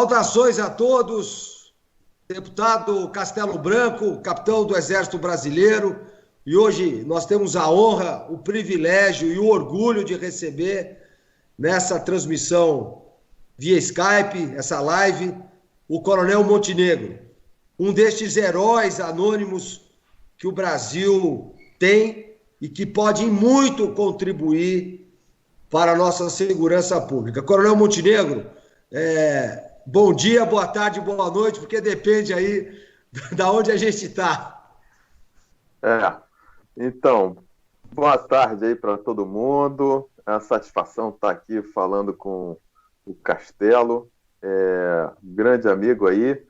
Saudações a todos, deputado Castelo Branco, capitão do Exército Brasileiro, e hoje nós temos a honra, o privilégio e o orgulho de receber nessa transmissão via Skype, essa live, o Coronel Montenegro, um destes heróis anônimos que o Brasil tem e que pode muito contribuir para a nossa segurança pública. Coronel Montenegro, bom dia, boa tarde, boa noite, porque depende aí da onde a gente está. Então, boa tarde aí para todo mundo. É uma satisfação estar aqui falando com o Castelo, um grande amigo aí,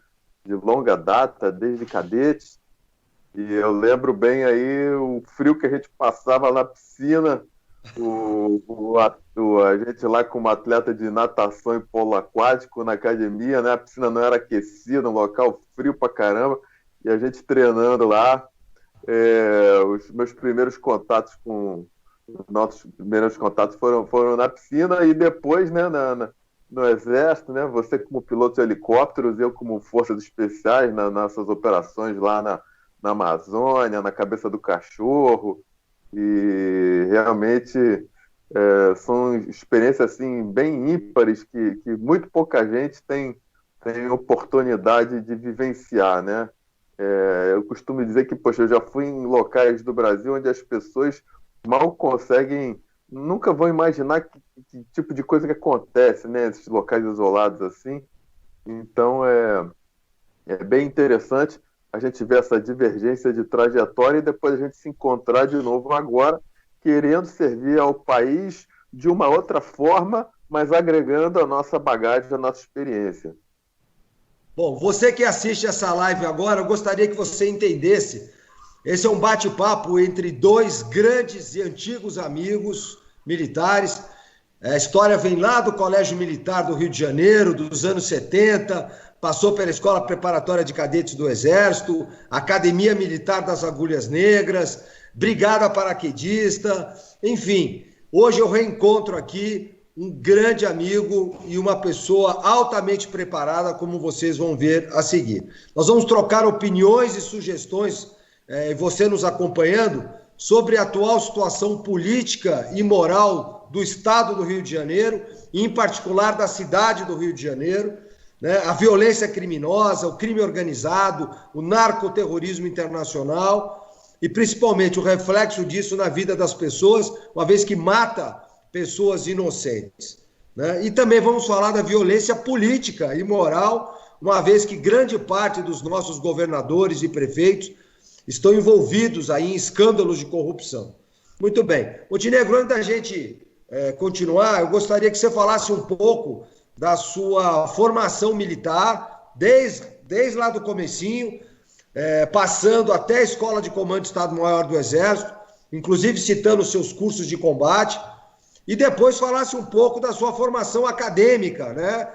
de longa data, desde cadete. E eu lembro bem aí o frio que a gente passava na piscina, a gente lá como atleta de natação e polo aquático na academia, né? A piscina não era aquecida, um local frio pra caramba, e a gente treinando lá. Os meus primeiros contatos foram na piscina e depois, né, no Exército, né? Você como piloto de helicópteros, eu como forças especiais nas nossas operações lá na Amazônia, na Cabeça do Cachorro, e realmente são experiências assim, bem ímpares que muito pouca gente tem oportunidade de vivenciar, né? Eu costumo dizer que, poxa, eu já fui em locais do Brasil onde as pessoas mal conseguem, nunca vão imaginar que tipo de coisa que acontece, né? Esses locais isolados assim. Então, é bem interessante a gente ver essa divergência de trajetória e depois a gente se encontrar de novo agora, querendo servir ao país de uma outra forma, mas agregando a nossa bagagem, a nossa experiência. Bom, você que assiste essa live agora, eu gostaria que você entendesse. Esse é um bate-papo entre dois grandes e antigos amigos militares. A história vem lá do Colégio Militar do Rio de Janeiro, dos anos 70, passou pela Escola Preparatória de Cadetes do Exército, Academia Militar das Agulhas Negras, Brigada Paraquedista, enfim. Hoje eu reencontro aqui um grande amigo e uma pessoa altamente preparada, como vocês vão ver a seguir. Nós vamos trocar opiniões e sugestões, você nos acompanhando, sobre a atual situação política e moral do Estado do Rio de Janeiro, e em particular da cidade do Rio de Janeiro, né? A violência criminosa, o crime organizado, o narcoterrorismo internacional e principalmente o reflexo disso na vida das pessoas, uma vez que mata pessoas inocentes, né? E também vamos falar da violência política e moral, uma vez que grande parte dos nossos governadores e prefeitos estão envolvidos aí em escândalos de corrupção. Muito bem. Montenegro, antes da gente continuar, eu gostaria que você falasse um pouco da sua formação militar, desde lá do comecinho, passando até a Escola de Comando de Estado-Maior do Exército, inclusive citando os seus cursos de combate, e depois falasse um pouco da sua formação acadêmica, né?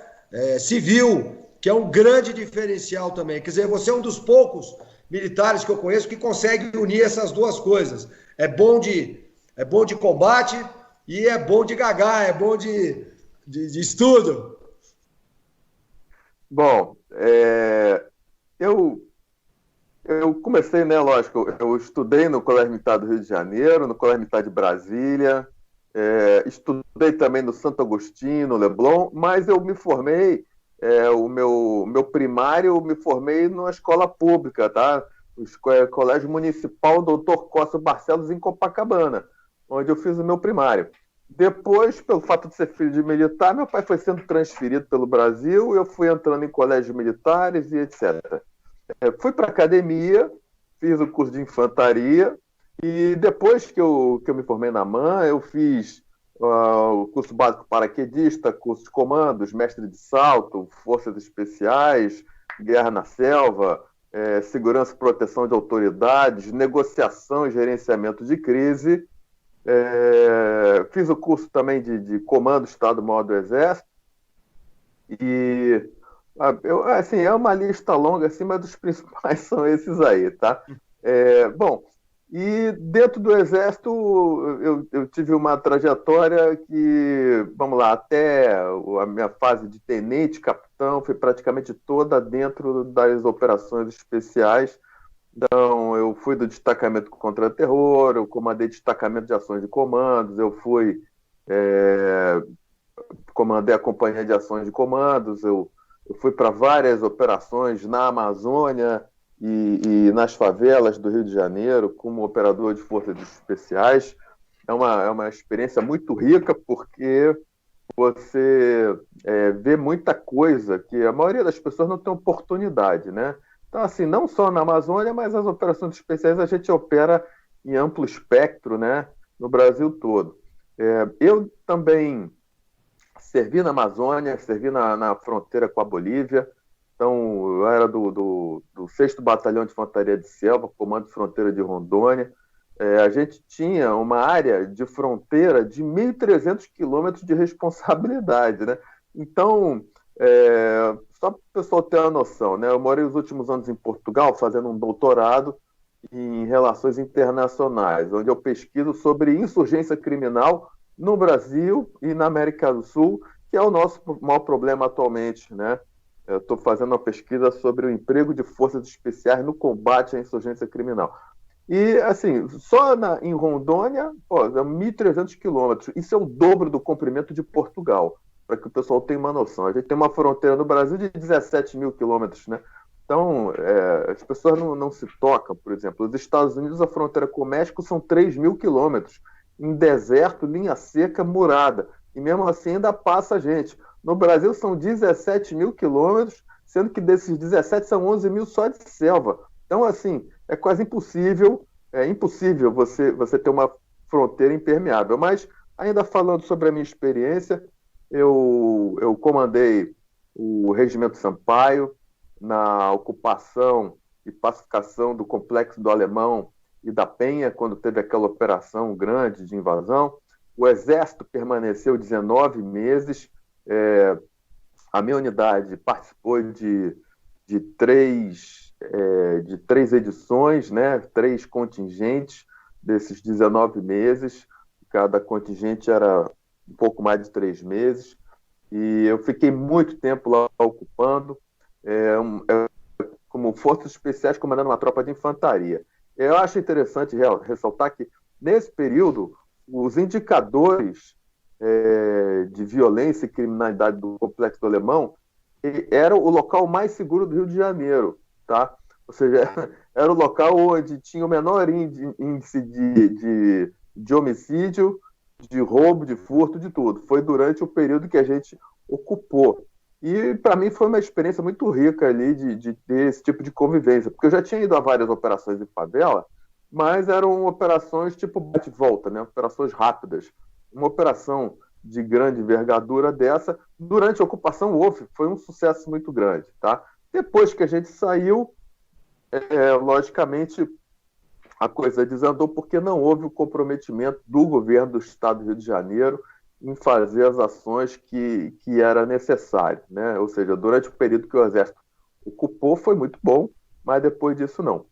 Civil, que é um grande diferencial também. Quer dizer, você é um dos poucos militares que eu conheço que consegue unir essas duas coisas. É bom de combate e é bom de gagá, é bom de estudo. Bom, eu comecei, né, lógico, eu estudei no Colégio Militar do Rio de Janeiro, no Colégio Militar de Brasília, estudei também no Santo Agostinho, no Leblon, mas eu me formei, o meu primário, eu me formei numa escola pública, tá? O Colégio Municipal Dr. Costa Barcelos, em Copacabana, onde eu fiz o meu primário. Depois, pelo fato de ser filho de militar, meu pai foi sendo transferido pelo Brasil, eu fui entrando em colégios militares e etc. Fui para a academia, fiz o curso de infantaria, e depois que eu me formei na AMAN, eu fiz o curso básico paraquedista, curso de comandos, mestre de salto, forças especiais, guerra na selva, segurança e proteção de autoridades, negociação e gerenciamento de crise. Fiz o curso também de comando Estado-Maior do Exército. E assim, é uma lista longa, assim, mas os principais são esses aí, tá? Bom, E dentro do Exército, eu tive uma trajetória que, vamos lá, até a minha fase de tenente, capitão, foi praticamente toda dentro das operações especiais. Então, eu fui do destacamento contra terror, eu comandei destacamento de ações de comandos, é, comandei a companhia de ações de comandos, eu fui para várias operações na Amazônia e nas favelas do Rio de Janeiro como operador de forças especiais. É uma experiência muito rica porque você vê muita coisa que a maioria das pessoas não tem oportunidade, né? Então, assim, não só na Amazônia, mas as operações especiais a gente opera em amplo espectro, né? No Brasil todo. Eu também servi na Amazônia, servi na fronteira com a Bolívia. Então, eu era do 6º Batalhão de Infantaria de Selva, Comando de Fronteira de Rondônia. A gente tinha uma área de fronteira de 1.300 quilômetros de responsabilidade, né? Então, só para o pessoal ter uma noção, né? Eu morei os últimos anos em Portugal fazendo um doutorado em relações internacionais, onde eu pesquiso sobre insurgência criminal no Brasil e na América do Sul, que é o nosso maior problema atualmente, né? Eu estou fazendo uma pesquisa sobre o emprego de forças especiais no combate à insurgência criminal. E, assim, só em Rondônia, pô, é 1.300 quilômetros. Isso é o dobro do comprimento de Portugal, para que o pessoal tenha uma noção. A gente tem uma fronteira no Brasil de 17 mil quilômetros, né? Então, as pessoas não se tocam, por exemplo. Os Estados Unidos, a fronteira com o México são 3.000 quilômetros, em deserto, linha seca, murada. E mesmo assim ainda passa gente. No Brasil são 17 mil quilômetros, sendo que desses 17 são 11 mil só de selva. Então, assim, é quase impossível, você ter uma fronteira impermeável. Mas, ainda falando sobre a minha experiência, eu comandei o Regimento Sampaio na ocupação e pacificação do Complexo do Alemão e da Penha, quando teve aquela operação grande de invasão. O Exército permaneceu 19 meses. A minha unidade participou de três edições, né? 3 contingentes desses 19 meses. Cada contingente era um pouco mais de 3 meses. E eu fiquei muito tempo lá ocupando, como forças especiais, comandando uma tropa de infantaria. Eu acho interessante ressaltar que, nesse período, os indicadores de violência e criminalidade do Complexo do Alemão era o local mais seguro do Rio de Janeiro, tá? Ou seja, era o local onde tinha o menor índice de homicídio, de roubo, de furto, de tudo. Foi durante o período que a gente ocupou. E, para mim, foi uma experiência muito rica ali de ter esse tipo de convivência, porque eu já tinha ido a várias operações em favela, mas eram operações tipo bate-volta, né? Operações rápidas. Uma operação de grande envergadura dessa, durante a ocupação foi um sucesso muito grande, tá? Depois que a gente saiu, logicamente, a coisa desandou porque não houve o comprometimento do governo do Estado do Rio de Janeiro em fazer as ações que era necessário, né? Ou seja, durante o período que o Exército ocupou foi muito bom, mas depois disso não.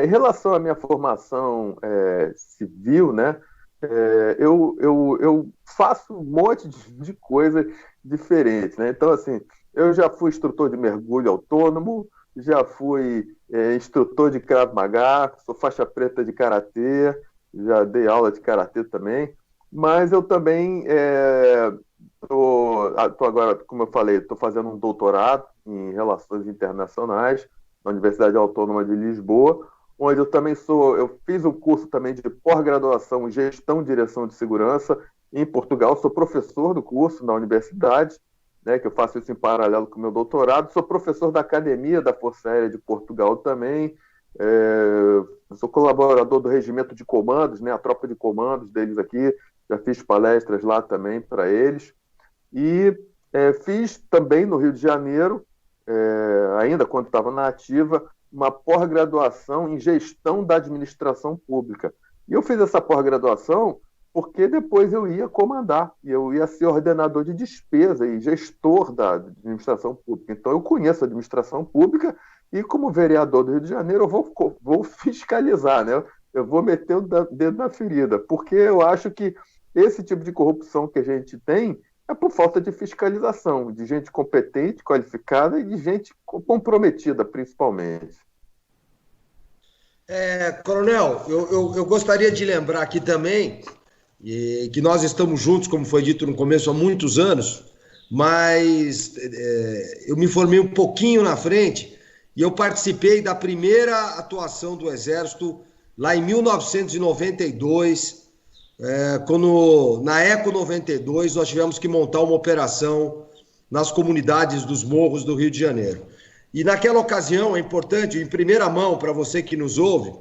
Em relação à minha formação civil, né? Eu faço um monte de coisa diferente, né? Então, assim, eu já fui instrutor de mergulho autônomo, já fui instrutor de Krav Maga, sou faixa preta de Karatê, já dei aula de Karatê também, mas eu também tô agora, como eu falei, estou fazendo um doutorado em Relações Internacionais na Universidade Autônoma de Lisboa, onde eu fiz um curso também de pós-graduação em Gestão e Direção de Segurança em Portugal, sou professor do curso na universidade, né, que eu faço isso em paralelo com o meu doutorado, sou professor da Academia da Força Aérea de Portugal também, sou colaborador do Regimento de Comandos, né, a tropa de comandos deles aqui, já fiz palestras lá também para eles, e fiz também no Rio de Janeiro, ainda quando estava na ativa, uma pós-graduação em Gestão da Administração Pública. E eu fiz essa pós-graduação porque depois eu ia comandar, e eu ia ser ordenador de despesa e gestor da administração pública. Então, eu conheço a administração pública e, como vereador do Rio de Janeiro, eu vou fiscalizar, né? eu vou meter o dedo na ferida, porque eu acho que esse tipo de corrupção que a gente tem é por falta de fiscalização, de gente competente, qualificada e de gente comprometida, principalmente. Coronel, eu gostaria de lembrar aqui também que nós estamos juntos, como foi dito no começo, há muitos anos, mas eu me formei um pouquinho na frente e eu participei da primeira atuação do Exército lá em 1992, quando na Eco 92 nós tivemos que montar uma operação nas comunidades dos morros do Rio de Janeiro. E naquela ocasião, é importante, em primeira mão, para você que nos ouve,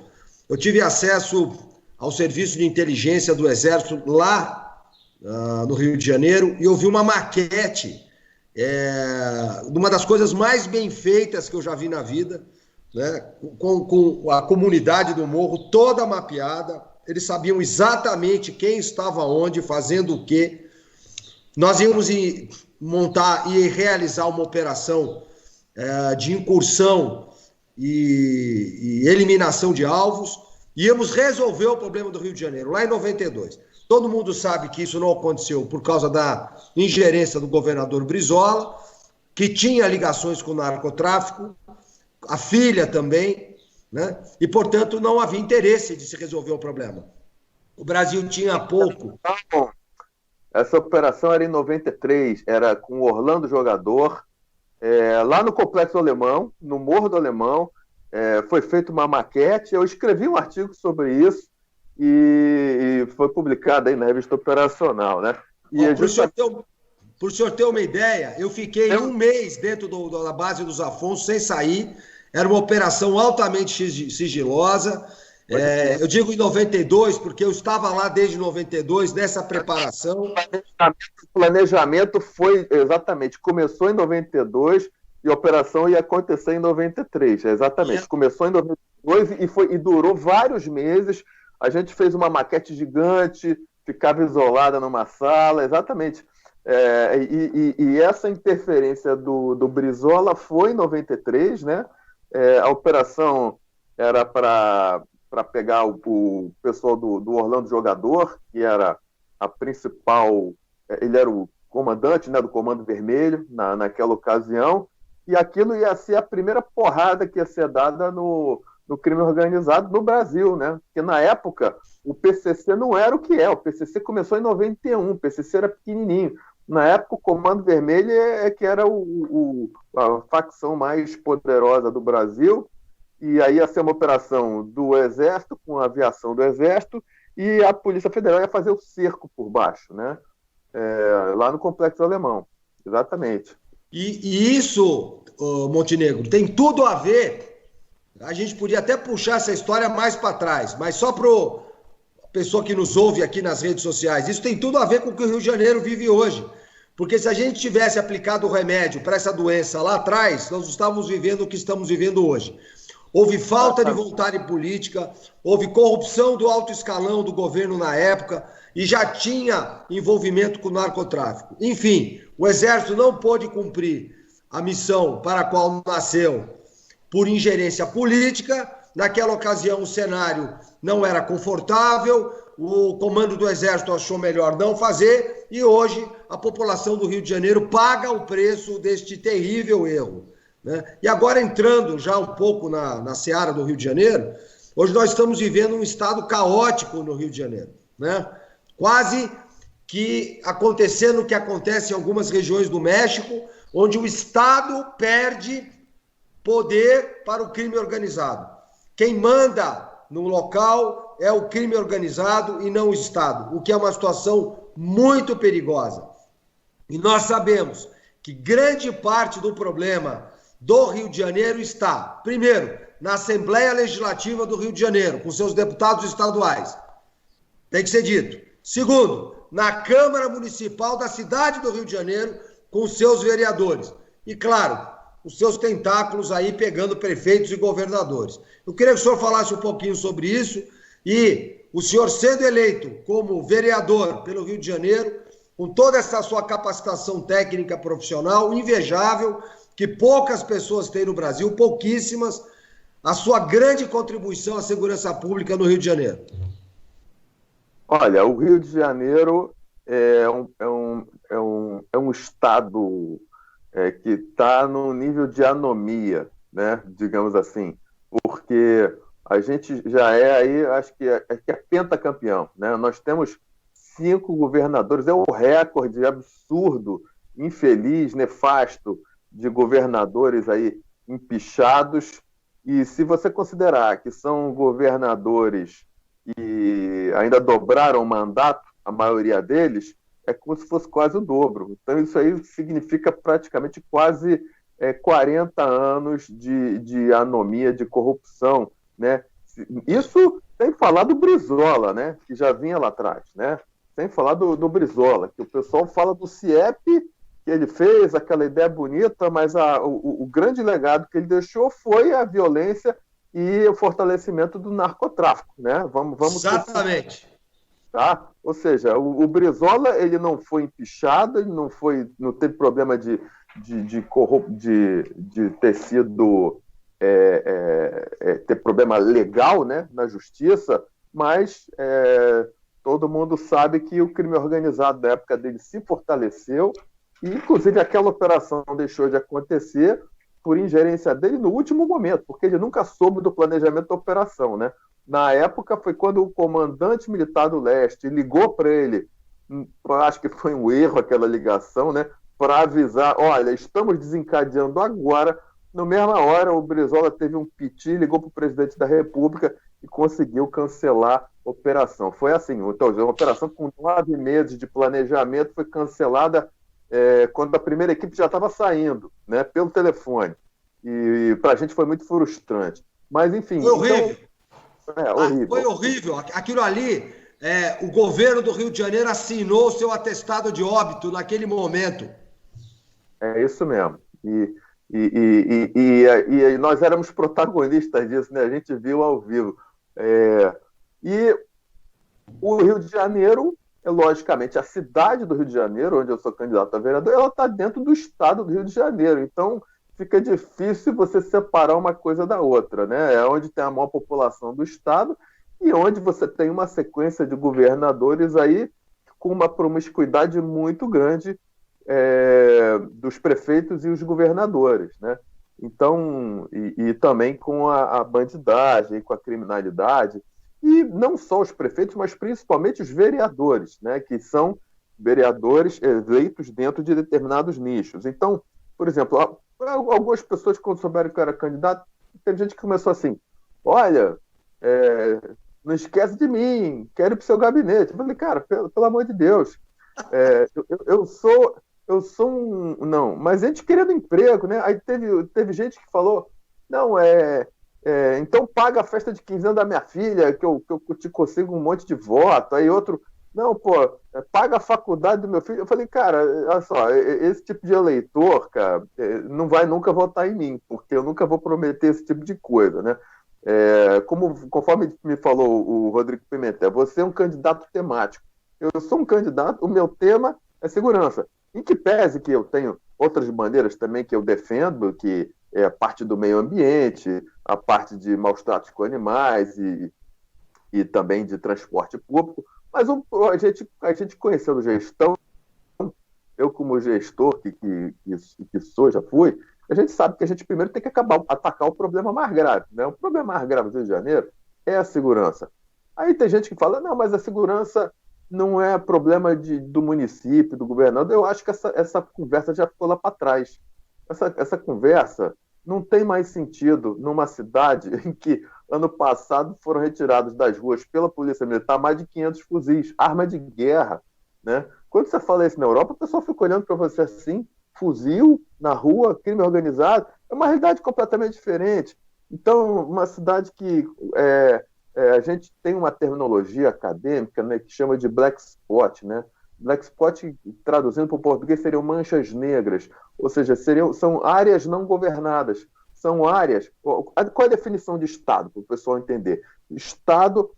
eu tive acesso ao serviço de inteligência do Exército lá no Rio de Janeiro e eu vi uma maquete, uma das coisas mais bem feitas que eu já vi na vida, né, com a comunidade do morro toda mapeada, eles sabiam exatamente quem estava onde, fazendo o quê. Nós íamos montar e realizar uma operação de incursão e eliminação de alvos, íamos resolver o problema do Rio de Janeiro, lá em 92. Todo mundo sabe que isso não aconteceu por causa da ingerência do governador Brizola, que tinha ligações com o narcotráfico, a filha também, né? E, portanto, não havia interesse de se resolver o problema. O Brasil tinha pouco. Essa operação era em 93, era com o Orlando Jogador, lá no Complexo Alemão, no Morro do Alemão, foi feita uma maquete, eu escrevi um artigo sobre isso e foi publicado aí na revista Operacional, né? Para o senhor ter uma ideia, eu fiquei um mês dentro da base dos Afonso sem sair, era uma operação altamente sigilosa, eu digo em 92, porque eu estava lá desde 92, nessa preparação. O planejamento foi, exatamente, começou em 92 e a operação ia acontecer em 93, exatamente. Começou em 92 e durou vários meses. A gente fez uma maquete gigante, ficava isolada numa sala, exatamente. E essa interferência do Brizola foi em 93, né? A operação era para pegar o pessoal do Orlando Jogador, que era a principal, ele era o comandante, né, do Comando Vermelho naquela ocasião, e aquilo ia ser a primeira porrada que ia ser dada no crime organizado no Brasil, né? Porque na época o PCC não era o que é, o PCC começou em 91, o PCC era pequenininho. Na época o Comando Vermelho que era a facção mais poderosa do Brasil, e aí ia ser uma operação do Exército, com a aviação do Exército, e a Polícia Federal ia fazer o cerco por baixo, né? Lá no Complexo Alemão, exatamente. E isso, Montenegro, tem tudo a ver, a gente podia até puxar essa história mais para trás, mas só para a pessoa que nos ouve aqui nas redes sociais, isso tem tudo a ver com o que o Rio de Janeiro vive hoje, porque se a gente tivesse aplicado o remédio para essa doença lá atrás, nós estávamos vivendo o que estamos vivendo hoje. Houve falta de vontade política, houve corrupção do alto escalão do governo na época e já tinha envolvimento com o narcotráfico. Enfim, o Exército não pôde cumprir a missão para a qual nasceu por ingerência política. Naquela ocasião o cenário não era confortável, o comando do Exército achou melhor não fazer e hoje a população do Rio de Janeiro paga o preço deste terrível erro. Né? E agora entrando já um pouco na seara do Rio de Janeiro, hoje nós estamos vivendo um estado caótico no Rio de Janeiro, né? Quase que acontecendo o que acontece em algumas regiões do México, onde o Estado perde poder para o crime organizado. Quem manda no local é o crime organizado e não o Estado, o que é uma situação muito perigosa. E nós sabemos que grande parte do problema do Rio de Janeiro está, primeiro, na Assembleia Legislativa do Rio de Janeiro, com seus deputados estaduais. Tem que ser dito. Segundo, na Câmara Municipal da cidade do Rio de Janeiro, com seus vereadores. E, claro, os seus tentáculos aí pegando prefeitos e governadores. Eu queria que o senhor falasse um pouquinho sobre isso e o senhor sendo eleito como vereador pelo Rio de Janeiro, com toda essa sua capacitação técnica profissional invejável, que poucas pessoas têm no Brasil, pouquíssimas, a sua grande contribuição à segurança pública no Rio de Janeiro? Olha, o Rio de Janeiro é um estado que está num nível de anomia, né? Digamos assim, porque a gente já aí, acho que é pentacampeão, né? Nós temos 5 governadores, é o recorde absurdo, infeliz, nefasto de governadores aí empichados. E se você considerar que são governadores e ainda dobraram o mandato, a maioria deles, é como se fosse quase o dobro. Então, isso aí significa praticamente quase 40 anos de anomia, de corrupção, né? Isso sem falar do Brizola, né? Que já vinha lá atrás, né? Sem falar do Brizola, que o pessoal fala do CIEP, que ele fez, aquela ideia bonita, mas o grande legado que ele deixou foi a violência e o fortalecimento do narcotráfico, né? Vamos Exatamente. tá? Ou seja, o Brizola ele não foi empichado, ele não teve problema de ter sido ter problema legal, né, na justiça, mas todo mundo sabe que o crime organizado da época dele se fortaleceu e, inclusive, aquela operação deixou de acontecer por ingerência dele no último momento, porque ele nunca soube do planejamento da operação, né? Na época foi quando o comandante militar do leste ligou para ele, acho que foi um erro aquela ligação, né? Para avisar, olha, estamos desencadeando agora. Na mesma hora, o Brizola teve um piti, ligou para o presidente da República e conseguiu cancelar a operação. Foi assim, então, uma operação com 9 meses de planejamento foi cancelada quando a primeira equipe já estava saindo, né, pelo telefone. E para a gente foi muito frustrante. Mas, enfim... Foi horrível. Então, horrível. Foi horrível. Aquilo ali, o governo do Rio de Janeiro assinou o seu atestado de óbito naquele momento. É isso mesmo. E nós éramos protagonistas disso, né? A gente viu ao vivo. E o Rio de Janeiro, logicamente, a cidade do Rio de Janeiro, onde eu sou candidato a vereador, ela está dentro do estado do Rio de Janeiro. Então, fica difícil você separar uma coisa da outra, né? É onde tem a maior população do estado e onde você tem uma sequência de governadores aí com uma promiscuidade muito grande dos prefeitos e os governadores, né? Então, e também com a bandidagem, com a criminalidade, e não só os prefeitos, mas principalmente os vereadores, né? Que são vereadores eleitos dentro de determinados nichos. Então, por exemplo, algumas pessoas, quando souberam que eu era candidato, teve gente que começou assim, olha, não esquece de mim, quero ir para o seu gabinete. Eu falei, cara, pelo amor de Deus, eu sou um... Não, mas a gente querendo emprego, né? Aí teve gente que falou, não, então paga a festa de 15 anos da minha filha, que eu te consigo um monte de voto. Aí outro, não, pô, paga a faculdade do meu filho. Eu falei, cara, olha só, esse tipo de eleitor, cara, não vai nunca votar em mim, porque eu nunca vou prometer esse tipo de coisa, né? Conforme me falou o Rodrigo Pimentel, você é um candidato temático. Eu sou um candidato, o meu tema é segurança. Em que pese que eu tenho outras bandeiras também que eu defendo, que é a parte do meio ambiente, a parte de maus tratos com animais e também de transporte público, mas a gente conhecendo gestão, eu como gestor que sou, já fui, a gente sabe que a gente primeiro tem que atacar o problema mais grave, né? O problema mais grave do Rio de Janeiro é a segurança. Aí tem gente que fala, não, mas a segurança não é problema do município, do governador. Eu acho que essa conversa já ficou lá para trás. Essa conversa não tem mais sentido numa cidade em que, ano passado, foram retirados das ruas pela Polícia Militar mais de 500 fuzis, arma de guerra, né? Quando você fala isso na Europa, o pessoal fica olhando para você assim, fuzil na rua, crime organizado, é uma realidade completamente diferente. Então, uma cidade que a gente tem uma terminologia acadêmica, né, que chama de black spot, né? Black spot, traduzindo para o português, seriam manchas negras, ou seja, são áreas não governadas. São áreas... Qual é a definição de Estado, para o pessoal entender? Estado,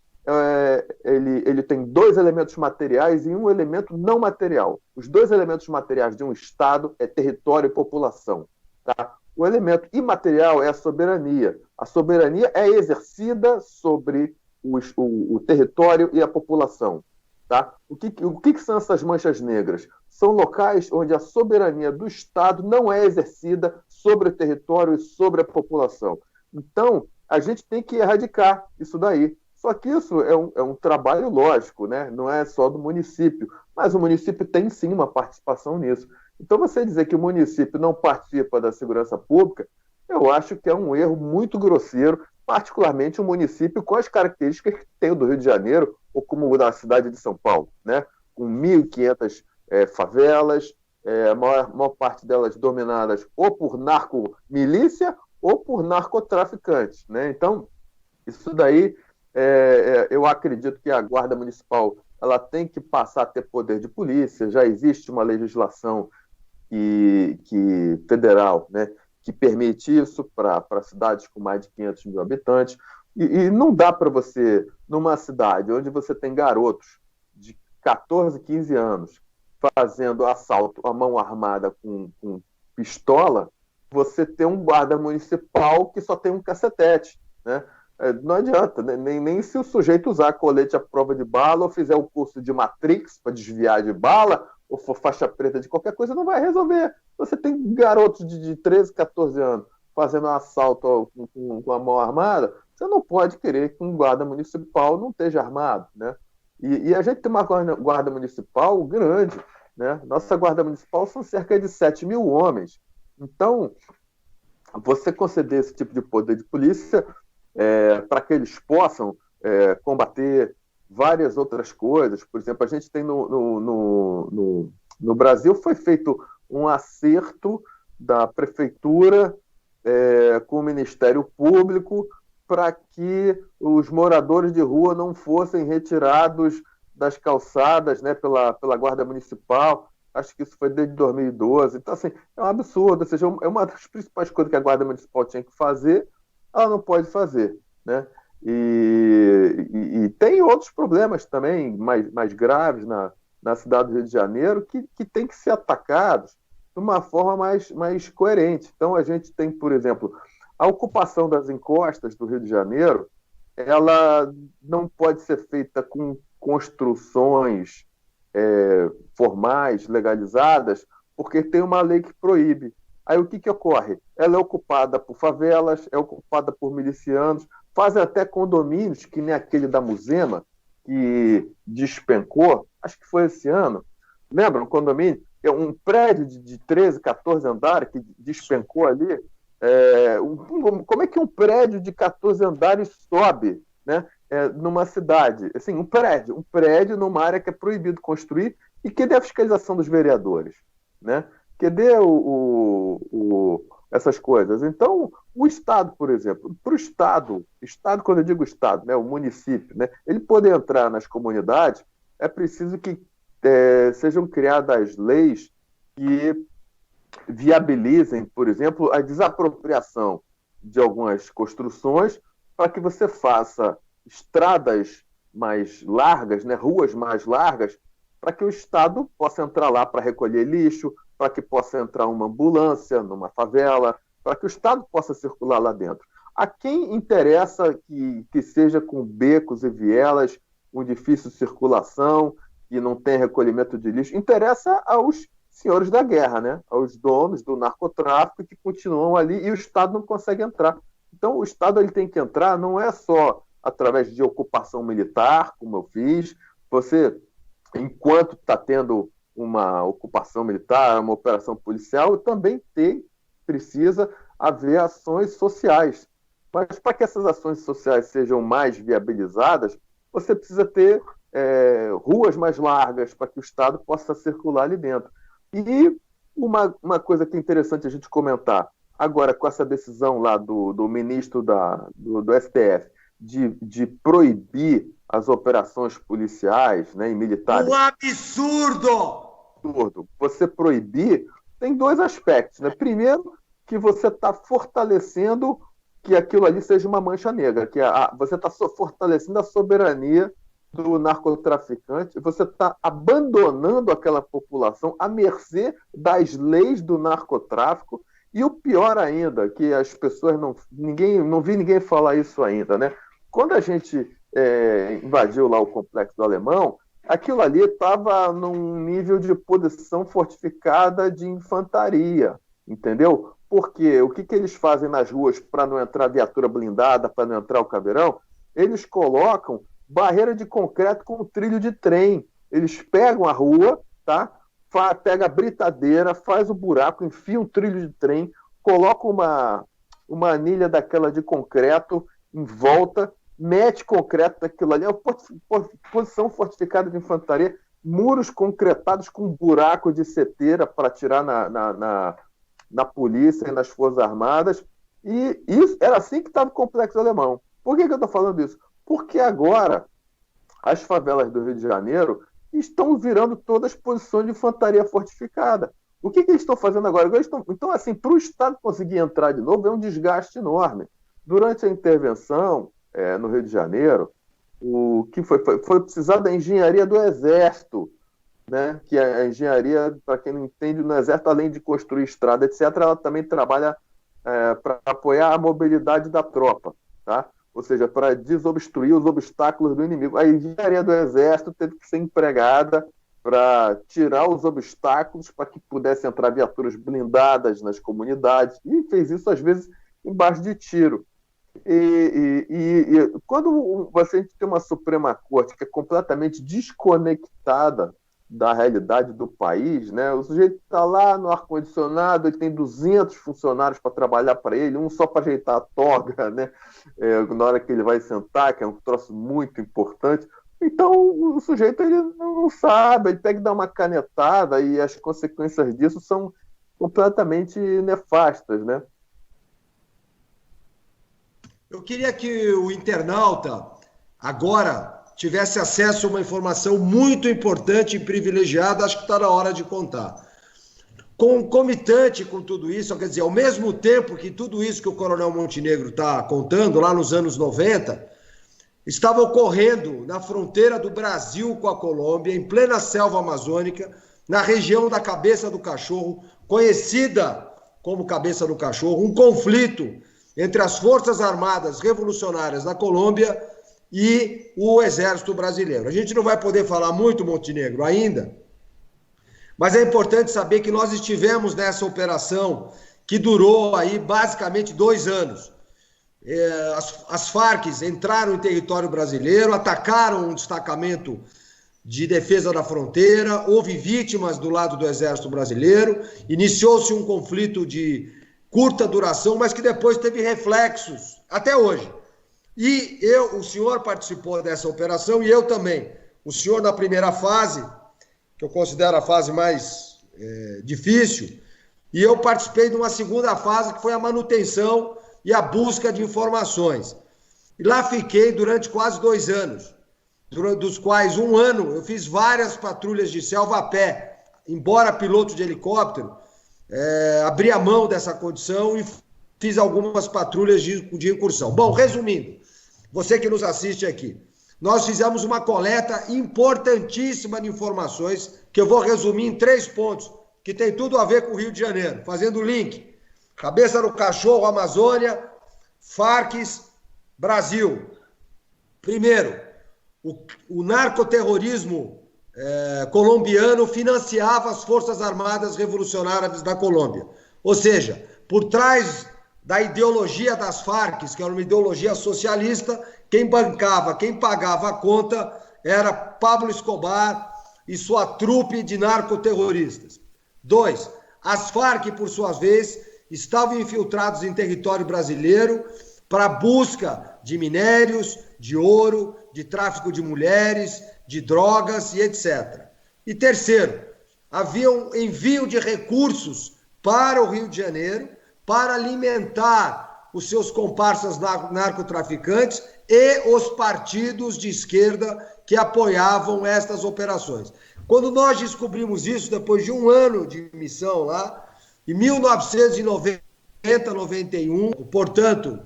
ele tem 2 elementos materiais e um elemento não material. Os 2 elementos materiais de um Estado é território e população. Tá? O elemento imaterial é a soberania. A soberania é exercida sobre o território e a população. Tá? O que são essas manchas negras? São locais onde a soberania do Estado não é exercida sobre o território e sobre a população. Então, a gente tem que erradicar isso daí. Só que isso é um trabalho lógico, né? Não é só do município, mas o município tem sim uma participação nisso. Então, você dizer que o município não participa da segurança pública, eu acho que é um erro muito grosseiro, particularmente um município com as características que tem o do Rio de Janeiro, ou como o da cidade de São Paulo, né? Com 1.500 favelas, a maior parte delas dominadas ou por narcomilícia ou por narcotraficantes, né? Então, isso daí, eu acredito que a Guarda Municipal ela tem que passar a ter poder de polícia, já existe uma legislação federal, né, que permite isso para cidades com mais de 500 mil habitantes, e não dá para você, numa cidade onde você tem garotos de 14, 15 anos fazendo assalto à mão armada com pistola, você ter um guarda municipal que só tem um cacetete, né? Não adianta, né? nem se o sujeito usar colete à prova de bala ou fizer o curso de Matrix para desviar de bala ou for faixa preta de qualquer coisa, não vai resolver. Você tem garotos de 13, 14 anos fazendo um assalto com a mão armada, você não pode querer que um guarda municipal não esteja armado, né? E a gente tem uma guarda municipal grande, né? Nossa guarda municipal são cerca de 7 mil homens. Então, você conceder esse tipo de poder de polícia para que eles possam combater várias outras coisas. Por exemplo, a gente tem no Brasil foi feito um acerto da prefeitura com o Ministério Público para que os moradores de rua não fossem retirados das calçadas, né, pela Guarda Municipal. Acho que isso foi desde 2012. Então, assim, é um absurdo. Ou seja, é uma das principais coisas que a Guarda Municipal tinha que fazer, ela não pode fazer, né? E tem outros problemas também mais graves na cidade do Rio de Janeiro que tem que ser atacados de uma forma mais coerente. Então, a gente tem, por exemplo, a ocupação das encostas do Rio de Janeiro, ela não pode ser feita com construções formais, legalizadas, porque tem uma lei que proíbe. Aí o que ocorre? Ela é ocupada por favelas, é ocupada por milicianos, fazem até condomínios, que nem aquele da Muzema, que despencou, acho que foi esse ano. Lembra um condomínio? É um prédio de 13, 14 andares que despencou ali. Como é que um prédio de 14 andares sobe, né? Numa cidade? Assim, um prédio numa área que é proibido construir. E cadê a fiscalização dos vereadores, né? Cadê essas coisas? Então, o Estado, por exemplo, para o Estado, quando eu digo Estado, né, o município, né, ele poder entrar nas comunidades, é preciso que sejam criadas leis que viabilizem, por exemplo, a desapropriação de algumas construções para que você faça estradas mais largas, né, ruas mais largas, para que o Estado possa entrar lá para recolher lixo, para que possa entrar uma ambulância numa favela, para que o Estado possa circular lá dentro. A quem interessa que seja com becos e vielas, com difícil circulação, que não tem recolhimento de lixo? Interessa aos senhores da guerra, né? Aos donos do narcotráfico que continuam ali e o Estado não consegue entrar. Então, o Estado ele tem que entrar não é só através de ocupação militar, como eu fiz. Você, enquanto está tendo uma ocupação militar, uma operação policial, também precisa haver ações sociais. Mas para que essas ações sociais sejam mais viabilizadas, você precisa ter ruas mais largas para que o Estado possa circular ali dentro. E uma coisa que é interessante a gente comentar, agora com essa decisão lá do ministro do STF de proibir as operações policiais, né, e militares. Um absurdo! Você proibir tem dois aspectos, né? Primeiro, que você está fortalecendo que aquilo ali seja uma mancha negra, que você está fortalecendo a soberania do narcotraficante, você está abandonando aquela população à mercê das leis do narcotráfico E o pior ainda, que as pessoas não vi ninguém falar isso ainda, né? Quando a gente invadiu lá o Complexo do Alemão, aquilo ali estava num nível de posição fortificada de infantaria, entendeu? Porque o que eles fazem nas ruas para não entrar viatura blindada, para não entrar o caveirão? Eles colocam barreira de concreto com trilho de trem. Eles pegam a rua, tá? Pega a britadeira, faz o buraco, enfia um trilho de trem, coloca uma anilha daquela de concreto em volta, mete concreto daquilo ali, é uma posição fortificada de infantaria, muros concretados com buraco de seteira para atirar na polícia e nas Forças Armadas. E isso era assim que estava o Complexo Alemão. Por que eu estou falando isso? Porque agora as favelas do Rio de Janeiro estão virando todas posições de infantaria fortificada. O que eles estão fazendo agora? Então, assim, para o Estado conseguir entrar de novo, é um desgaste enorme. Durante a intervenção no Rio de Janeiro, o que foi precisar da engenharia do Exército, né? Que a engenharia, para quem não entende, no Exército, além de construir estrada, etc., ela também trabalha para apoiar a mobilidade da tropa, tá? Ou seja, para desobstruir os obstáculos do inimigo. A engenharia do Exército teve que ser empregada para tirar os obstáculos para que pudessem entrar viaturas blindadas nas comunidades, e fez isso, às vezes, embaixo de tiro. E quando você tem uma Suprema Corte que é completamente desconectada da realidade do país, né? O sujeito está lá no ar-condicionado, ele tem 200 funcionários para trabalhar para ele, um só para ajeitar a toga, né? Na hora que ele vai sentar, que é um troço muito importante. Então, o sujeito ele não sabe, ele pega e dá uma canetada e as consequências disso são completamente nefastas, né? Eu queria que o internauta agora tivesse acesso a uma informação muito importante e privilegiada, acho que está na hora de contar. Concomitante com tudo isso, quer dizer, ao mesmo tempo que tudo isso que o Coronel Montenegro está contando, lá nos anos 90, estava ocorrendo na fronteira do Brasil com a Colômbia, em plena selva amazônica, na região da Cabeça do Cachorro, conhecida como Cabeça do Cachorro, um conflito entre as Forças Armadas Revolucionárias da Colômbia e o Exército Brasileiro. A gente não vai poder falar muito, Montenegro, ainda, mas é importante saber que nós estivemos nessa operação que durou aí basicamente 2 anos. As Farc entraram em território brasileiro, atacaram um destacamento de defesa da fronteira, houve vítimas do lado do Exército Brasileiro, iniciou-se um conflito de curta duração, mas que depois teve reflexos até hoje. E o senhor participou dessa operação e eu também. O senhor na primeira fase, que eu considero a fase mais difícil, e eu participei de uma segunda fase que foi a manutenção e a busca de informações. E lá fiquei durante quase 2 anos, dos quais 1 ano eu fiz várias patrulhas de selva a pé, embora piloto de helicóptero, abri a mão dessa condição e fiz algumas patrulhas de incursão. Bom, resumindo, você que nos assiste aqui, nós fizemos uma coleta importantíssima de informações, que eu vou resumir em 3 pontos, que tem tudo a ver com o Rio de Janeiro, fazendo o link. Cabeça do Cachorro, Amazônia, Farc, Brasil. Primeiro, o narcoterrorismo colombiano financiava as Forças Armadas Revolucionárias da Colômbia. Ou seja, por trás da ideologia das Farc, que era uma ideologia socialista, quem bancava, quem pagava a conta era Pablo Escobar e sua trupe de narcoterroristas. 2, as Farc, por sua vez, estavam infiltrados em território brasileiro para busca de minérios, de ouro, de tráfico de mulheres, de drogas e etc. E terceiro, havia um envio de recursos para o Rio de Janeiro para alimentar os seus comparsas narcotraficantes e os partidos de esquerda que apoiavam estas operações. Quando nós descobrimos isso, depois de 1 ano de missão lá, em 1990, 91, portanto,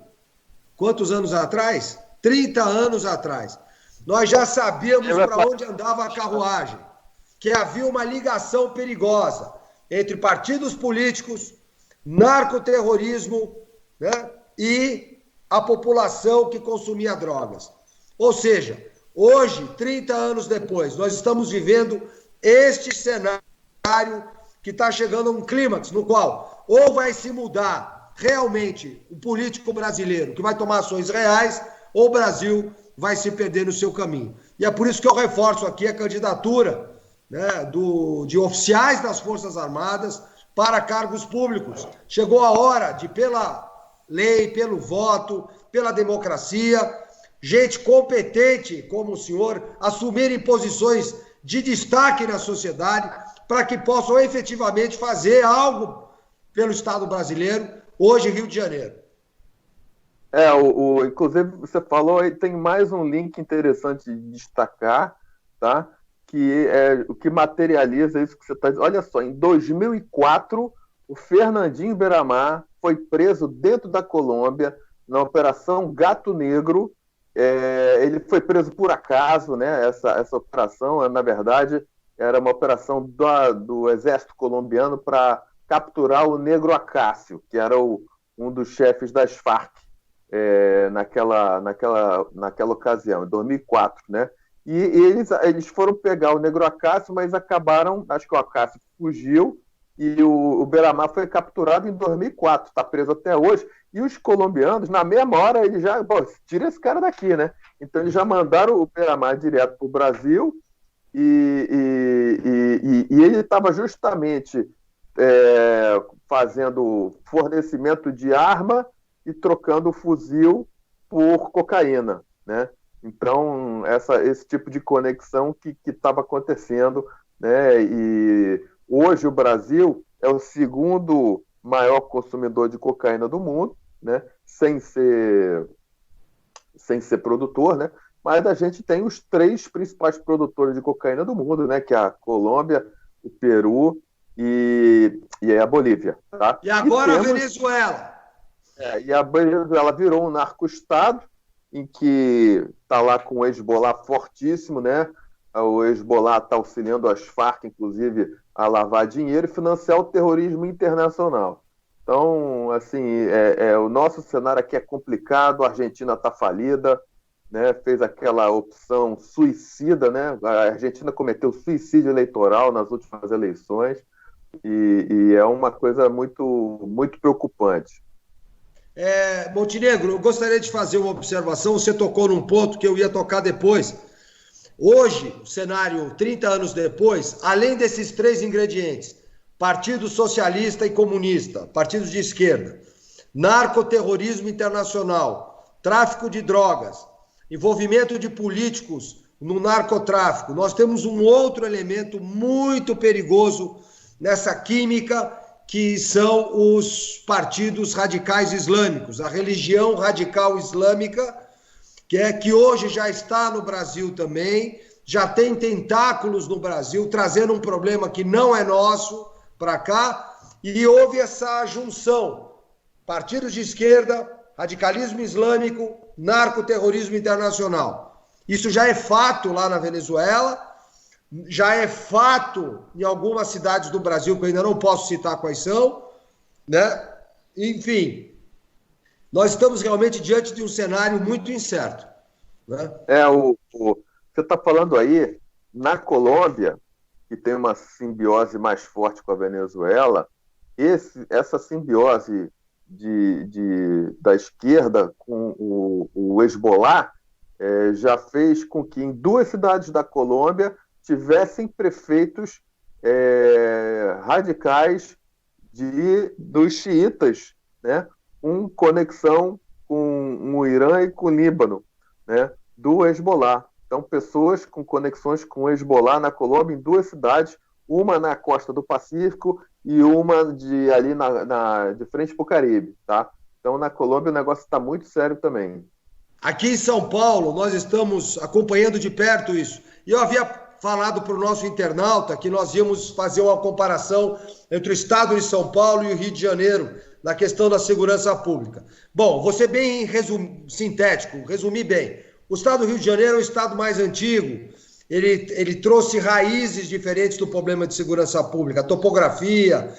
quantos anos atrás? 30 anos atrás. Nós já sabíamos para onde andava a carruagem, que havia uma ligação perigosa entre partidos políticos, narcoterrorismo, né, e a população que consumia drogas. Ou seja, hoje, 30 anos depois, nós estamos vivendo este cenário que está chegando a um clímax no qual ou vai se mudar realmente o político brasileiro, que vai tomar ações reais, ou o Brasil vai se perder no seu caminho. E é por isso que eu reforço aqui a candidatura, né, de oficiais das Forças Armadas para cargos públicos. Chegou a hora de, pela lei, pelo voto, pela democracia, gente competente como o senhor assumirem posições de destaque na sociedade para que possam efetivamente fazer algo pelo Estado brasileiro, hoje Rio de Janeiro. Inclusive, você falou aí, tem mais um link interessante de destacar, tá? Que é o que materializa isso que você está dizendo. Olha só, em 2004, o Fernandinho Beiramar foi preso dentro da Colômbia na Operação Gato Negro. Ele foi preso por acaso, né? Essa operação, na verdade, era uma operação do exército colombiano para capturar o Negro Acácio, que era um dos chefes das Farc naquela ocasião, em 2004, né? E eles foram pegar o Negro Acácio, mas acabaram, acho que o Acácio fugiu e o Beiramar foi capturado em 2004, está preso até hoje. E os colombianos, na mesma hora, eles já, tira esse cara daqui, né? Então eles já mandaram o Beiramar direto para o Brasil e ele estava justamente fazendo fornecimento de arma e trocando o fuzil por cocaína, né? Então, esse tipo de conexão que estava acontecendo, né? E hoje o Brasil é o segundo maior consumidor de cocaína do mundo, né? Sem ser produtor, né? Mas a gente tem os 3 principais produtores de cocaína do mundo, né? Que é a Colômbia, o Peru e a Bolívia. Tá? E agora a Venezuela. E a Venezuela virou um narco-estado, em que está lá com o Hezbollah fortíssimo, né? O Hezbollah está auxiliando as Farc, inclusive, a lavar dinheiro e financiar o terrorismo internacional. Então, assim, o nosso cenário aqui é complicado, a Argentina está falida, né? Fez aquela opção suicida, né? A Argentina cometeu suicídio eleitoral nas últimas eleições e é uma coisa muito, muito preocupante. Montenegro, eu gostaria de fazer uma observação. Você tocou num ponto que eu ia tocar depois. Hoje, o cenário 30 anos depois, além desses 3 ingredientes, Partido Socialista e Comunista, partidos de esquerda, narcoterrorismo internacional, tráfico de drogas, envolvimento de políticos no narcotráfico, nós temos um outro elemento muito perigoso nessa química, que são os partidos radicais islâmicos, a religião radical islâmica, que hoje já está no Brasil também, já tem tentáculos no Brasil, trazendo um problema que não é nosso para cá, e houve essa junção, partidos de esquerda, radicalismo islâmico, narcoterrorismo internacional. Isso já é fato lá na Venezuela, já é fato em algumas cidades do Brasil, que eu ainda não posso citar quais são, né? Enfim, nós estamos realmente diante de um cenário muito incerto, né? Você está falando aí, na Colômbia, que tem uma simbiose mais forte com a Venezuela, essa simbiose da esquerda com o Hezbollah já fez com que em 2 cidades da Colômbia tivessem prefeitos radicais dos xiitas, né, com conexão com o Irã e com o Líbano, né, do Hezbollah. Então, pessoas com conexões com o Hezbollah na Colômbia em 2 cidades, uma na costa do Pacífico e uma ali de frente para o Caribe. Tá? Então, na Colômbia o negócio está muito sério também. Aqui em São Paulo, nós estamos acompanhando de perto isso. E eu havia falado para o nosso internauta que nós íamos fazer uma comparação entre o estado de São Paulo e o Rio de Janeiro na questão da segurança pública. Bom, vou ser bem sintético, resumir bem. O estado do Rio de Janeiro é o estado mais antigo, ele trouxe raízes diferentes do problema de segurança pública, a topografia,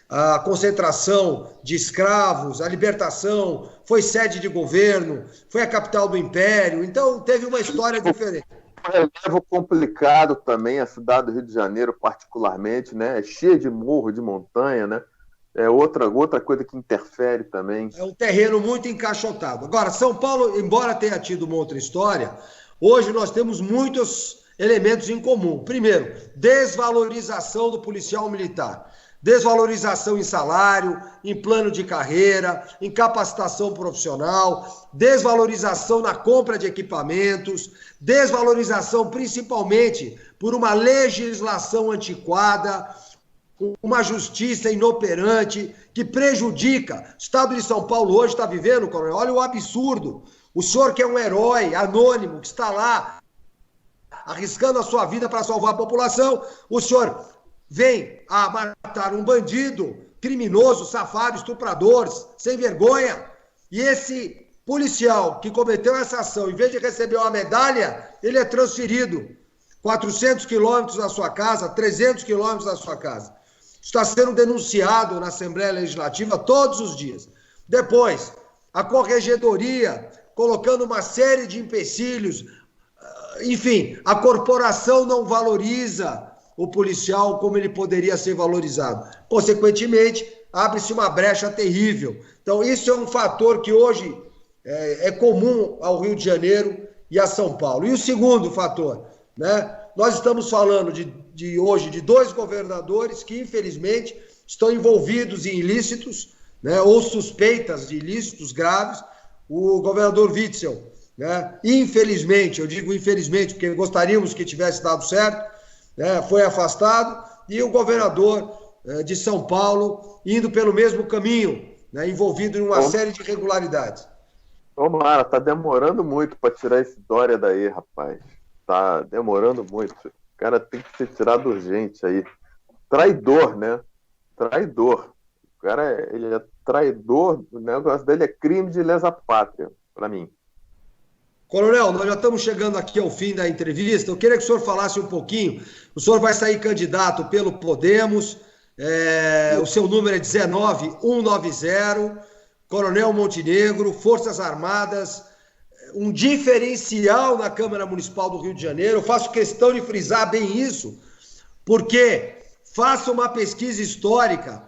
a concentração de escravos, a libertação, foi sede de governo, foi a capital do império, então teve uma história diferente. Um relevo complicado também, a cidade do Rio de Janeiro particularmente, né? É cheia de morro, de montanha, né? É outra coisa que interfere também. É um terreno muito encaixotado. Agora, São Paulo, embora tenha tido uma outra história, hoje nós temos muitos elementos em comum. Primeiro, desvalorização do policial militar. Desvalorização em salário, em plano de carreira, em capacitação profissional, desvalorização na compra de equipamentos, desvalorização principalmente por uma legislação antiquada, uma justiça inoperante que prejudica. O Estado de São Paulo hoje está vivendo, coronel, olha o absurdo. O senhor que é um herói anônimo, que está lá arriscando a sua vida para salvar a população, o senhor vem a matar um bandido, criminoso, safado, estuprador, sem vergonha, e esse policial que cometeu essa ação, em vez de receber uma medalha, ele é transferido 400 quilômetros da sua casa, 300 quilômetros da sua casa. Está sendo denunciado na Assembleia Legislativa todos os dias. Depois, a Corregedoria colocando uma série de empecilhos, enfim, a corporação não valoriza o policial como ele poderia ser valorizado. Consequentemente, abre-se uma brecha terrível. Então, isso é um fator que hoje é comum ao Rio de Janeiro e a São Paulo. E o segundo fator, né? Nós estamos falando hoje de dois governadores que, infelizmente, estão envolvidos em ilícitos, né, ou suspeitas de ilícitos graves. O governador Witzel, né, infelizmente, eu digo infelizmente, porque gostaríamos que tivesse dado certo, né, foi afastado, e o governador de São Paulo indo pelo mesmo caminho, né, envolvido em uma série de irregularidades. Tomara, tá demorando muito para tirar esse Dória daí, rapaz. Tá demorando muito. O cara tem que ser tirado urgente aí. Traidor, né? Traidor. O cara ele é traidor, o negócio dele é crime de lesa pátria, para mim. Coronel, nós já estamos chegando aqui ao fim da entrevista. Eu queria que o senhor falasse um pouquinho. O senhor vai sair candidato pelo Podemos, o seu número é 19190, Coronel Montenegro, Forças Armadas, um diferencial na Câmara Municipal do Rio de Janeiro. Eu faço questão de frisar bem isso, porque faça uma pesquisa histórica.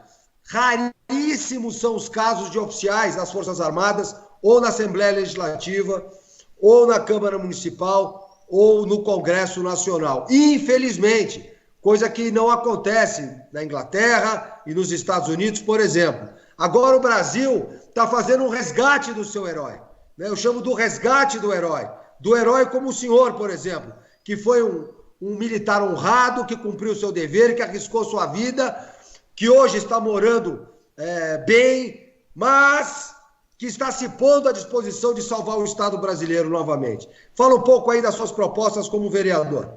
Raríssimos são os casos de oficiais das Forças Armadas, ou na Assembleia Legislativa, ou na Câmara Municipal, ou no Congresso Nacional. Infelizmente, coisa que não acontece na Inglaterra e nos Estados Unidos, por exemplo. Agora o Brasil está fazendo um resgate do seu herói. Eu chamo do resgate do herói como o senhor, por exemplo, que foi um militar honrado, que cumpriu o seu dever, que arriscou sua vida, que hoje está morando bem, mas que está se pondo à disposição de salvar o Estado brasileiro novamente. Fala um pouco aí das suas propostas como vereador.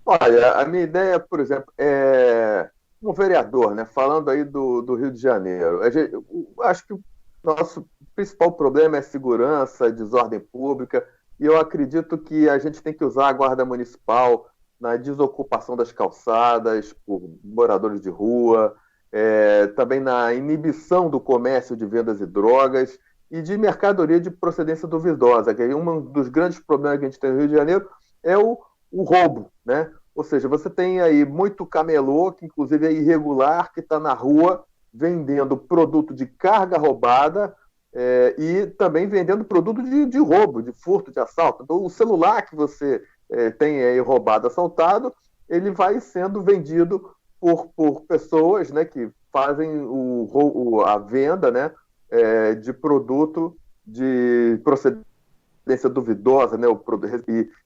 Olha, a minha ideia, por exemplo, é um vereador, né, falando aí do Rio de Janeiro. Eu acho que o nosso principal problema é segurança, desordem pública, e eu acredito que a gente tem que usar a Guarda Municipal na desocupação das calçadas por moradores de rua, também na inibição do comércio de vendas de drogas e de mercadoria de procedência duvidosa, que um dos grandes problemas que a gente tem no Rio de Janeiro é o roubo, né? Ou seja, você tem aí muito camelô, que inclusive é irregular, que está na rua vendendo produto de carga roubada e também vendendo produto de roubo, de furto, de assalto. Então, o celular que você tem aí roubado, assaltado, ele vai sendo vendido por pessoas, né, que fazem a venda, né, de produto de procedência duvidosa, né,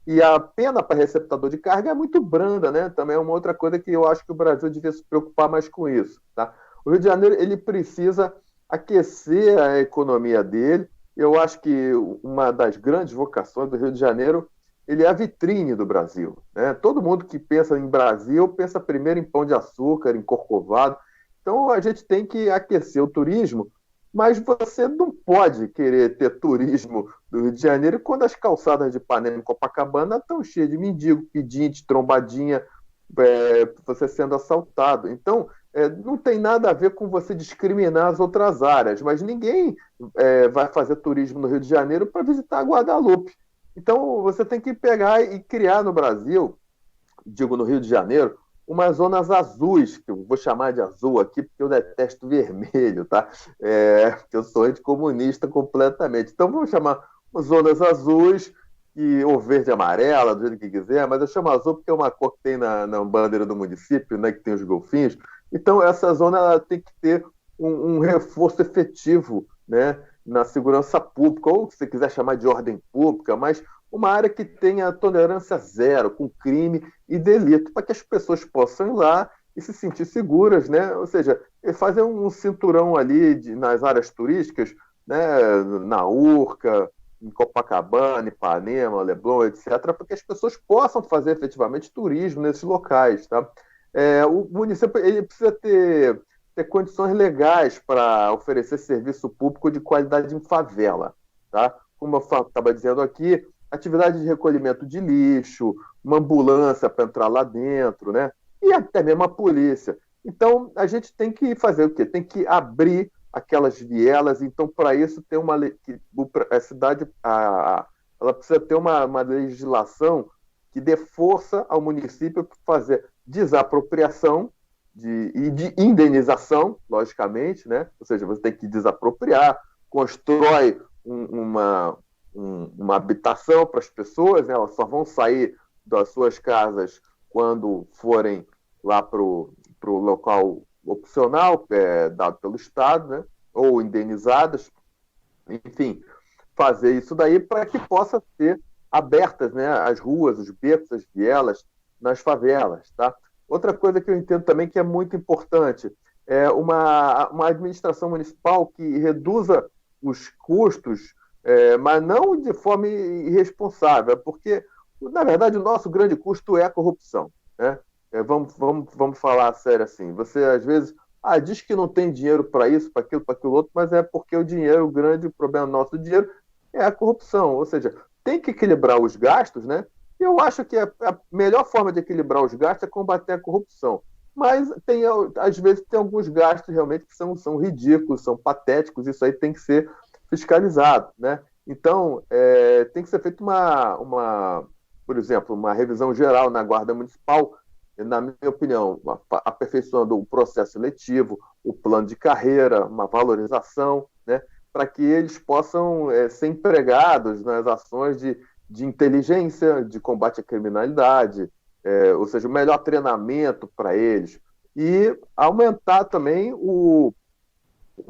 e a pena para receptador de carga é muito branda, né? Também é uma outra coisa que eu acho que o Brasil devia se preocupar mais com isso, tá? O Rio de Janeiro ele precisa aquecer a economia dele. Eu acho que uma das grandes vocações do Rio de Janeiro ele é a vitrine do Brasil, né? Todo mundo que pensa em Brasil pensa primeiro em Pão de Açúcar, em Corcovado. Então a gente tem que aquecer o turismo, mas você não pode querer ter turismo do Rio de Janeiro quando as calçadas de Ipanema e Copacabana estão cheias de mendigo, pedinte, trombadinha, você sendo assaltado. Então, não tem nada a ver com você discriminar as outras áreas, mas ninguém vai fazer turismo no Rio de Janeiro para visitar Guadalupe. Então, você tem que pegar e criar no Brasil, digo no Rio de Janeiro, umas zonas azuis, que eu vou chamar de azul aqui, porque eu detesto vermelho, tá? Porque eu sou anticomunista completamente. Então, vamos chamar zonas azuis, ou verde e amarela, do jeito que quiser, mas eu chamo azul porque é uma cor que tem na bandeira do município, né, que tem os golfinhos. Então, essa zona ela tem que ter um reforço efetivo, né, na segurança pública, ou se você quiser chamar de ordem pública, mas uma área que tenha tolerância zero com crime e delito, para que as pessoas possam ir lá e se sentir seguras, né? Ou seja, fazer um cinturão ali nas áreas turísticas, né, na Urca, em Copacabana, Ipanema, Leblon, etc., para que as pessoas possam fazer efetivamente turismo nesses locais. Tá? O município ele precisa ter condições legais para oferecer serviço público de qualidade em favela. Tá? Como eu estava dizendo aqui, atividade de recolhimento de lixo, uma ambulância para entrar lá dentro, né? E até mesmo a polícia. Então, a gente tem que fazer o quê? Tem que abrir aquelas vielas. Então, para isso, tem uma lei que a cidade ela precisa ter uma legislação que dê força ao município para fazer desapropriação e de indenização, logicamente, né? Ou seja, você tem que desapropriar, constrói uma habitação para as pessoas, né? Elas só vão sair das suas casas quando forem lá para o local opcional, dado pelo Estado, né? Ou indenizadas, enfim, fazer isso daí para que possa ser abertas, né, as ruas, os becos, as vielas nas favelas. Tá? Outra coisa que eu entendo também que é muito importante é uma administração municipal que reduza os custos, mas não de forma irresponsável, porque, na verdade, o nosso grande custo é a corrupção. Né? Vamos falar sério assim. Você, às vezes, diz que não tem dinheiro para isso, para aquilo outro, mas é porque o grande problema nosso do dinheiro é a corrupção. Ou seja, tem que equilibrar os gastos, né? Eu acho que a melhor forma de equilibrar os gastos é combater a corrupção. Mas, às vezes, tem alguns gastos realmente que são ridículos, são patéticos, isso aí tem que ser fiscalizado, né? Então, tem que ser feita por exemplo, uma revisão geral na Guarda Municipal, na minha opinião, aperfeiçoando o processo seletivo, o plano de carreira, uma valorização, né, para que eles possam ser empregados nas ações de inteligência, de combate à criminalidade, ou seja, o melhor treinamento para eles. E aumentar também o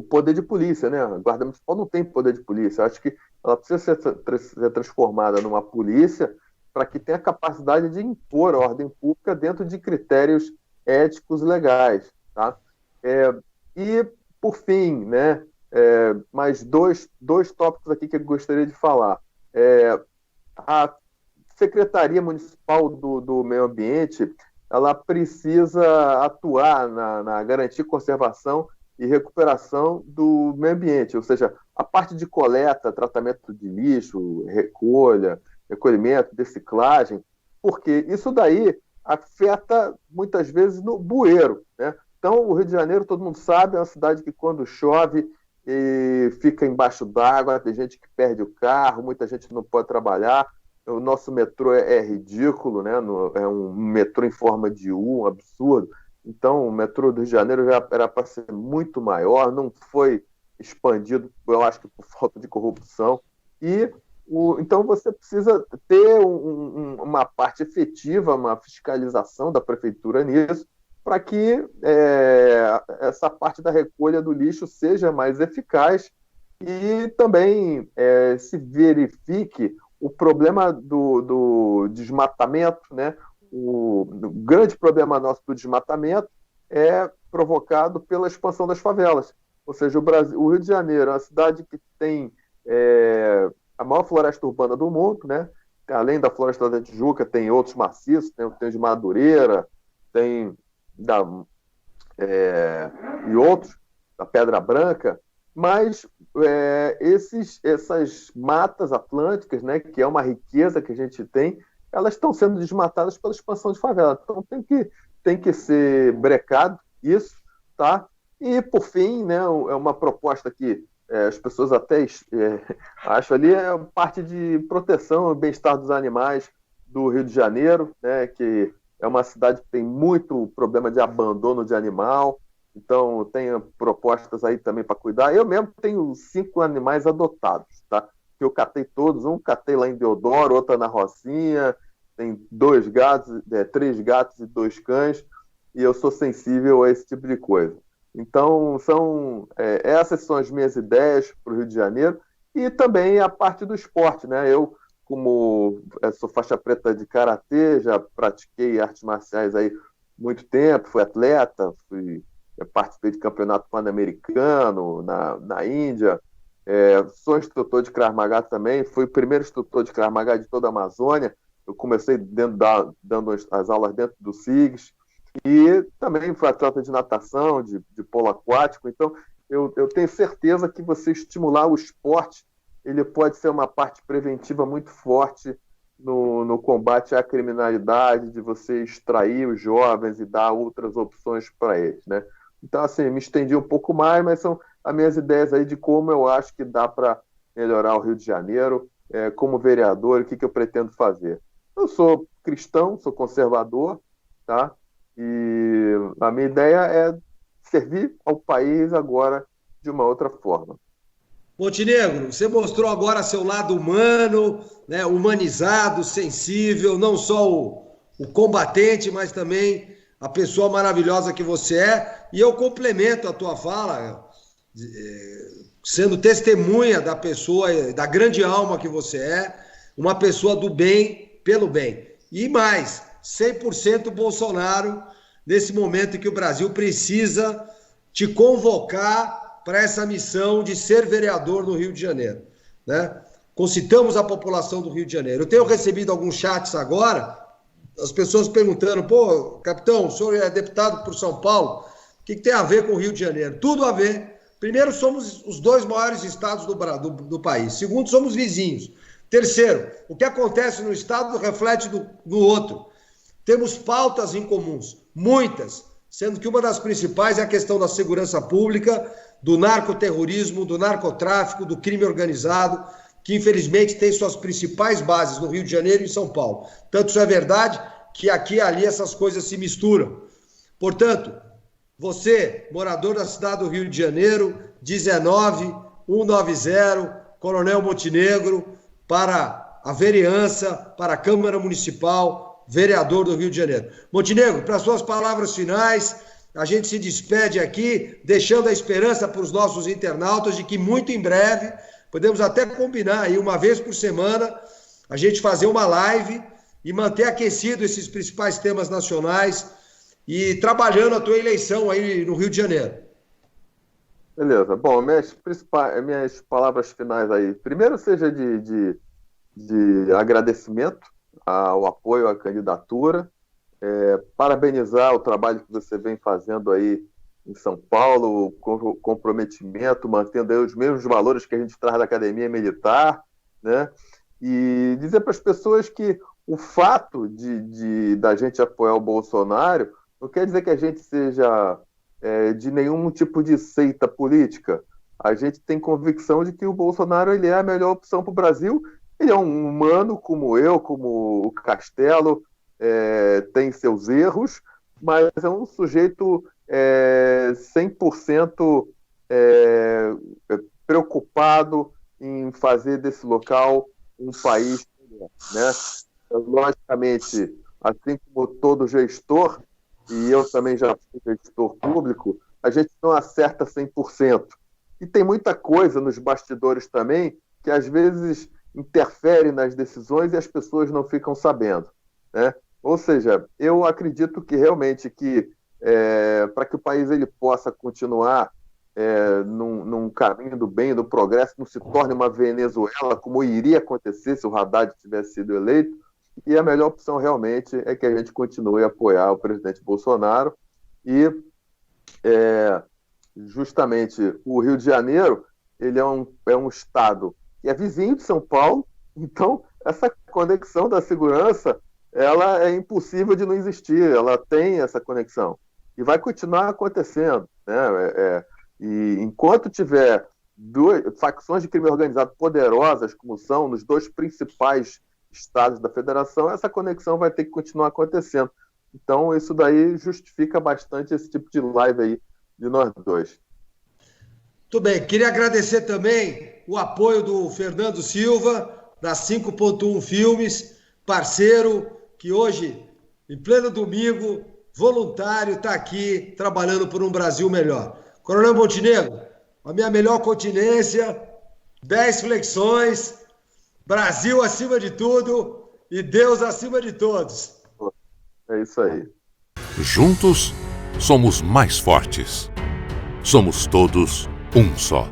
poder de polícia, né? A Guarda Municipal não tem poder de polícia. Eu acho que ela precisa ser transformada numa polícia para que tenha a capacidade de impor a ordem pública dentro de critérios éticos legais. Tá? E, por fim, né, mais dois tópicos aqui que eu gostaria de falar. A Secretaria Municipal do Meio Ambiente ela precisa atuar na garantia, conservação e recuperação do meio ambiente, ou seja, a parte de coleta, tratamento de lixo, recolhimento, reciclagem, porque isso daí afeta muitas vezes no bueiro, né? Então, o Rio de Janeiro, todo mundo sabe, é uma cidade que quando chove fica embaixo d'água, tem gente que perde o carro, muita gente não pode trabalhar, o nosso metrô é ridículo, né? É um metrô em forma de U, um absurdo. Então, o metrô do Rio de Janeiro já era para ser muito maior, não foi expandido, eu acho que por falta de corrupção. Então, você precisa ter uma parte efetiva, uma fiscalização da prefeitura nisso, para que essa parte da recolha do lixo seja mais eficaz e também se verifique o problema do desmatamento, né? O grande problema nosso do desmatamento é provocado pela expansão das favelas. Ou seja, o Rio de Janeiro é uma cidade que tem a maior floresta urbana do mundo, né? Além da Floresta da Tijuca, tem outros maciços, tem o de Madureira, tem e outros, da Pedra Branca, mas essas matas atlânticas, né, que é uma riqueza que a gente tem, elas estão sendo desmatadas pela expansão de favela. Então tem que ser brecado isso, tá? E, por fim, né, é uma proposta que as pessoas até acham ali, é parte de proteção e bem-estar dos animais do Rio de Janeiro, né, que é uma cidade que tem muito problema de abandono de animal, então tem propostas aí também para cuidar. Eu mesmo tenho 5 animais adotados, tá? Eu catei todos, um catei lá em Deodoro, outra na Rocinha, tem 2 gatos, 3 gatos e 2 cães, e eu sou sensível a esse tipo de coisa. Então, essas são as minhas ideias para o Rio de Janeiro, e também a parte do esporte, né? Eu, como sou faixa preta de karatê, já pratiquei artes marciais aí muito tempo, fui atleta, participei de campeonato pan-americano na Índia, sou instrutor de Krav Maga também, fui o primeiro instrutor de Krav Maga de toda a Amazônia. Eu comecei dando as aulas dentro do SIGS, e também fui atleta de natação, de polo aquático. Então, eu tenho certeza que você estimular o esporte, ele pode ser uma parte preventiva muito forte no combate à criminalidade, de você extrair os jovens e dar outras opções para eles, né? Então, assim, me estendi um pouco mais, mas são as minhas ideias aí de como eu acho que dá para melhorar o Rio de Janeiro, como vereador, o que eu pretendo fazer. Eu sou cristão, sou conservador, tá? E a minha ideia é servir ao país agora de uma outra forma. Montenegro, você mostrou agora seu lado humano, né, humanizado, sensível, não só o combatente, mas também a pessoa maravilhosa que você é. E eu complemento a tua fala, sendo testemunha da pessoa, da grande alma que você é, uma pessoa do bem pelo bem. E mais, 100% Bolsonaro, nesse momento em que o Brasil precisa te convocar para essa missão de ser vereador no Rio de Janeiro, né? Concitamos a população do Rio de Janeiro. Eu tenho recebido alguns chats agora, as pessoas perguntando, pô, capitão, o senhor é deputado por São Paulo, o que tem a ver com o Rio de Janeiro? Tudo a ver. Primeiro, somos os 2 maiores estados do país. Segundo, somos vizinhos. Terceiro, o que acontece no estado reflete no outro. Temos pautas em comuns, muitas, sendo que uma das principais é a questão da segurança pública, do narcoterrorismo, do narcotráfico, do crime organizado, que infelizmente tem suas principais bases no Rio de Janeiro e em São Paulo. Tanto isso é verdade que aqui e ali essas coisas se misturam. Portanto, você, morador da cidade do Rio de Janeiro, 19190, Coronel Montenegro, para a vereança, para a Câmara Municipal, vereador do Rio de Janeiro. Montenegro, para suas palavras finais, a gente se despede aqui, deixando a esperança para os nossos internautas de que muito em breve, podemos até combinar aí, uma vez por semana, a gente fazer uma live e manter aquecido esses principais temas nacionais e trabalhando a tua eleição aí no Rio de Janeiro. Beleza. Bom, minhas palavras finais aí. Primeiro, seja de agradecimento ao apoio à candidatura, parabenizar o trabalho que você vem fazendo aí em São Paulo, o comprometimento, mantendo aí os mesmos valores que a gente traz da academia militar, né? E dizer para as pessoas que o fato da gente apoiar o Bolsonaro não quer dizer que a gente seja de nenhum tipo de seita política. A gente tem convicção de que o Bolsonaro ele é a melhor opção para o Brasil. Ele é um humano como eu, como o Castelo, tem seus erros, mas é um sujeito 100% preocupado em fazer desse local um país melhor, né? Logicamente, assim como todo gestor, e eu também já fui gestor público, a gente não acerta 100%. E tem muita coisa nos bastidores também que às vezes interfere nas decisões e as pessoas não ficam sabendo, né? Ou seja, eu acredito que realmente para que o país ele possa continuar num caminho do bem, do progresso, não se torne uma Venezuela, como iria acontecer se o Haddad tivesse sido eleito, e a melhor opção realmente é que a gente continue a apoiar o presidente Bolsonaro. E justamente o Rio de Janeiro ele é um estado que é vizinho de São Paulo, então essa conexão da segurança ela é impossível de não existir, ela tem essa conexão e vai continuar acontecendo, né? E enquanto tiver duas facções de crime organizado poderosas, como são nos dois principais estados da federação, essa conexão vai ter que continuar acontecendo. Então, isso daí justifica bastante esse tipo de live aí de nós dois. Muito bem, queria agradecer também o apoio do Fernando Silva, da 5.1 Filmes, parceiro, que hoje, em pleno domingo, voluntário, está aqui trabalhando por um Brasil melhor. Coronel Montenegro, a minha melhor continência, 10 flexões, Brasil acima de tudo e Deus acima de todos. É isso aí. Juntos, somos mais fortes. Somos todos um só.